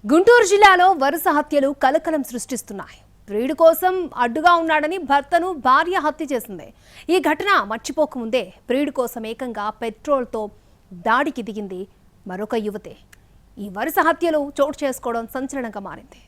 గుంటూరు జిల్లాలో వరుస హత్యలు కలకలం సృష్టిస్తున్నాయి. ప్రియుడి కోసం అడ్డుగా ఉన్నాడని భర్తను భార్య హత్య చేసింది. ఈ ఘటన మర్చిపోకముందే ప్రియుడి కోసం ఏకంగా పెట్రోల్తో దాడికి దిగింది మరొక యువతే. ఈ వరుస హత్యలు చోటు చేసుకోవడం సంచలనంగా మారింది.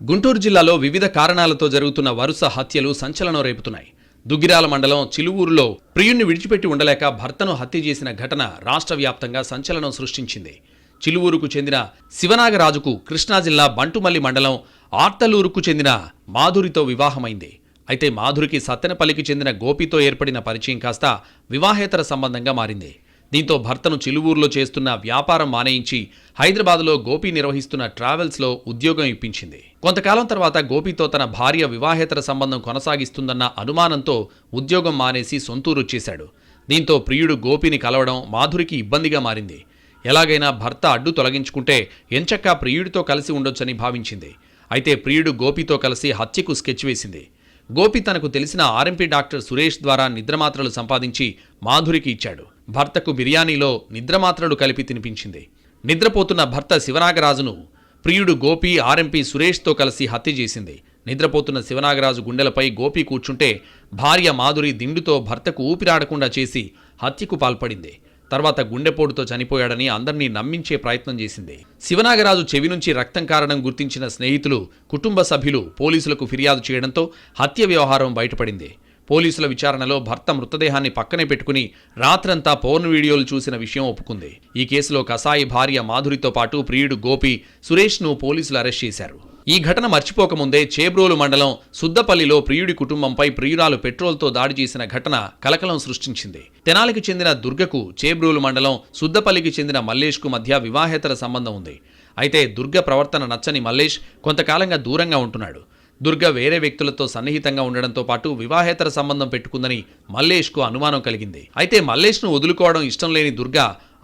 గుంటూరు జిల్లాలో వివిధ కారణాలతో జరుగుతున్న వరుస హత్యలు సంచలనం రేపుతున్నాయి. దుగ్గిరాల మండలం చిలువూరులో ప్రియుణ్ణి విడిచిపెట్టి ఉండలేక భర్తను హత్య చేసిన ఘటన రాష్ట్ర వ్యాప్తంగా సంచలనం సృష్టించింది. చిలువూరుకు చెందిన శివనాగరాజుకు కృష్ణా జిల్లా బంటుమల్లి మండలం ఆర్తలూరుకు చెందిన మాధురితో వివాహమైంది. అయితే మాధురికి సత్తెనపల్లికి చెందిన గోపితో ఏర్పడిన పరిచయం కాస్త వివాహేతర సంబంధంగా మారింది. దీంతో భర్తను చిలువూరులో చేస్తున్న వ్యాపారం మానేయించి హైదరాబాద్లో గోపి నిర్వహిస్తున్న ట్రావెల్స్లో ఉద్యోగం ఇప్పించింది. కొంతకాలం తర్వాత గోపితో తన భార్య వివాహేతర సంబంధం కొనసాగిస్తుందన్న అనుమానంతో ఉద్యోగం మానేసి సొంతూరు వచ్చేశాడు. దీంతో ప్రియుడు గోపిని కలవడం మాధురికి ఇబ్బందిగా మారింది. ఎలాగైనా భర్త అడ్డు తొలగించుకుంటే ఎంచక్కా ప్రియుడితో కలిసి ఉండొచ్చని భావించింది. అయితే ప్రియుడు గోపితో కలిసి హత్యకు స్కెచ్ వేసింది. గోపి తనకు తెలిసిన ఆర్ఎంపీ డాక్టర్ సురేష్ ద్వారా నిద్రమాత్రలు సంపాదించి మాధురికి ఇచ్చాడు. భర్తకు బిర్యానీలో నిద్రమాత్రలు కలిపి తినిపించింది. నిద్రపోతున్న భర్త శివనాగరాజును ప్రియుడు గోపి ఆర్ఎంపీ సురేష్తో కలిసి హత్య చేసింది. నిద్రపోతున్న శివనాగరాజు గుండెలపై గోపి కూర్చుంటే భార్య మాధురి దిండుతో భర్తకు ఊపిరాడకుండా చేసి హత్యకు పాల్పడింది. తర్వాత గుండెపోటుతో చనిపోయాడని అందరినీ నమ్మించే ప్రయత్నం చేసింది. శివనాగరాజు చెవి నుంచి రక్తం కారణం గుర్తించిన స్నేహితులు, కుటుంబ సభ్యులు పోలీసులకు ఫిర్యాదు చేయడంతో హత్య వ్యవహారం బయటపడింది. పోలీసుల విచారణలో భర్త మృతదేహాన్ని పక్కనే పెట్టుకుని రాత్రంతా పోర్న్ వీడియోలు చూసిన విషయం ఒప్పుకుంది. ఈ కేసులో కసాయి భార్య మాధురితో పాటు ప్రియుడు గోపి, సురేష్ను పోలీసులు అరెస్ట్ చేశారు. ఈ ఘటన మర్చిపోకముందే చేబ్రోలు మండలం సుద్దపల్లిలో ప్రియుడి కుటుంబంపై ప్రియురాలు పెట్రోల్తో దాడి చేసిన ఘటన కలకలం సృష్టించింది. తెనాలికి చెందిన దుర్గకు చేబ్రోలు మండలం సుద్దపల్లికి చెందిన మల్లేష్కు మధ్య వివాహేతర సంబంధం ఉంది. అయితే దుర్గ ప్రవర్తన నచ్చని మల్లేష్ కొంతకాలంగా దూరంగా ఉంటున్నాడు. దుర్గ వేరే వ్యక్తులతో సన్నిహితంగా ఉండడంతో పాటు వివాహేతర సంబంధం పెట్టుకుందని మల్లేష్కు అనుమానం కలిగింది. అయితే మల్లేష్ను వదులుకోవడం ఇష్టం లేని దుర్గ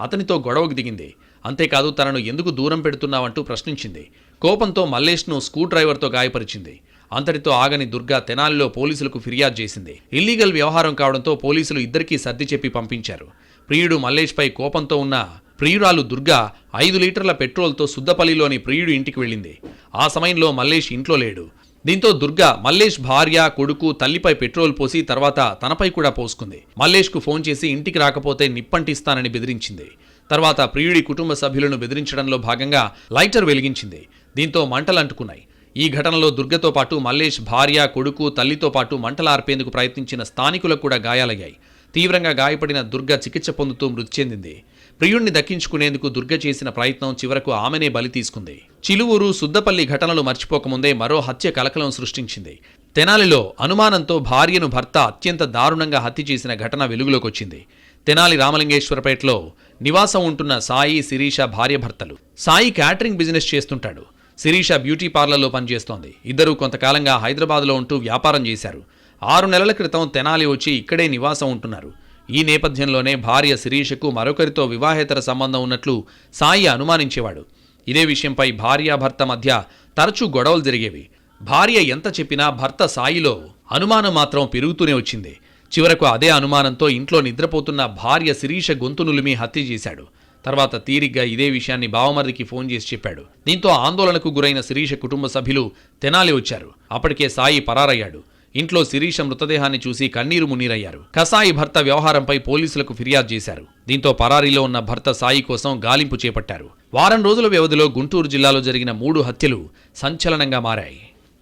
అతనితో గొడవకు దిగింది. అంతేకాదు తనను ఎందుకు దూరం పెడుతున్నావంటూ ప్రశ్నించింది. కోపంతో మల్లేష్ను స్క్రూ డ్రైవర్తో గాయపరిచింది. అంతటితో ఆగని దుర్గ తెనాలిలో పోలీసులకు ఫిర్యాదు చేసింది. ఇల్లీగల్ వ్యవహారం కావడంతో పోలీసులు ఇద్దరికీ సర్ది చెప్పి పంపించారు. ప్రియుడు మల్లేష్పై కోపంతో ఉన్న ప్రియురాలు దుర్గ 5 లీటర్ల పెట్రోల్తో సుద్దపల్లిలోని ప్రియుడు ఇంటికి వెళ్ళింది. ఆ సమయంలో మల్లేష్ ఇంట్లో లేడు. దీంతో దుర్గ మల్లేష్ భార్య, కొడుకు, తల్లిపై పెట్రోల్ పోసి తర్వాత తనపై కూడా పోసుకుంది. మల్లేష్కు ఫోన్ చేసి ఇంటికి రాకపోతే నిప్పంటిస్తానని బెదిరించింది. తర్వాత ప్రియుడి కుటుంబ సభ్యులను బెదిరించడంలో భాగంగా లైటర్ వెలిగించింది. దీంతో మంటలంటుకున్నాయి. ఈ ఘటనలో దుర్గతో పాటు మల్లేష్ భార్య, కొడుకు, తల్లితో పాటు మంటలార్పేందుకు ప్రయత్నించిన స్థానికులకు కూడా గాయాలయ్యాయి. తీవ్రంగా గాయపడిన దుర్గ చికిత్స పొందుతూ మృతి చెందింది. ప్రియుణ్ణి దక్కించుకునేందుకు దుర్గ చేసిన ప్రయత్నం చివరకు ఆమెనే బలి తీసుకుంది. చిలువూరు, సుద్దపల్లి ఘటనలు మర్చిపోకముందే మరో హత్య కలకలం సృష్టించింది. తెనాలిలో అనుమానంతో భార్యను భర్త అత్యంత దారుణంగా హత్య చేసిన ఘటన వెలుగులోకొచ్చింది. తెనాలి రామలింగేశ్వరపేటలో నివాసం ఉంటున్న సాయి, శిరీష భార్యాభర్తలు. సాయి క్యాటరింగ్ బిజినెస్ చేస్తుంటాడు. శిరీష బ్యూటీ పార్లర్లో పనిచేస్తోంది. ఇద్దరూ కొంతకాలంగా హైదరాబాద్లో ఉంటూ వ్యాపారం చేశారు. 6 నెలల క్రితం తెనాలి వచ్చి ఇక్కడే నివాసం ఉంటున్నారు. ఈ నేపథ్యంలోనే భార్య శిరీషకు మరొకరితో వివాహేతర సంబంధం ఉన్నట్లు సాయి అనుమానించేవాడు. ఇదే విషయంపై భార్యాభర్త మధ్య తరచూ గొడవలు జరిగేవి. భార్య ఎంత చెప్పినా భర్త సాయిలో అనుమానం మాత్రం పెరుగుతూనే వచ్చింది. చివరకు అదే అనుమానంతో ఇంట్లో నిద్రపోతున్న భార్య శిరీష గొంతు నులిమి హత్య చేశాడు. తర్వాత తీరిగ్గా ఇదే విషయాన్ని బావమరిదికి ఫోన్ చేసి చెప్పాడు. దీంతో ఆందోళనకు గురైన శిరీష కుటుంబ సభ్యులు తెనాలి వచ్చారు. అప్పటికే సాయి పరారయ్యాడు. ఇంట్లో శిరీష మృతదేహాన్ని చూసి కన్నీరు మున్నీరయ్యారు. కసాయి భర్త వ్యవహారంపై పోలీసులకు ఫిర్యాదు చేశారు. దీంతో పరారీలో ఉన్న భర్త సాయి కోసం గాలింపు చేపట్టారు. వారం రోజుల వ్యవధిలో గుంటూరు జిల్లాలో జరిగిన 3 హత్యలు సంచలనంగా మారాయి.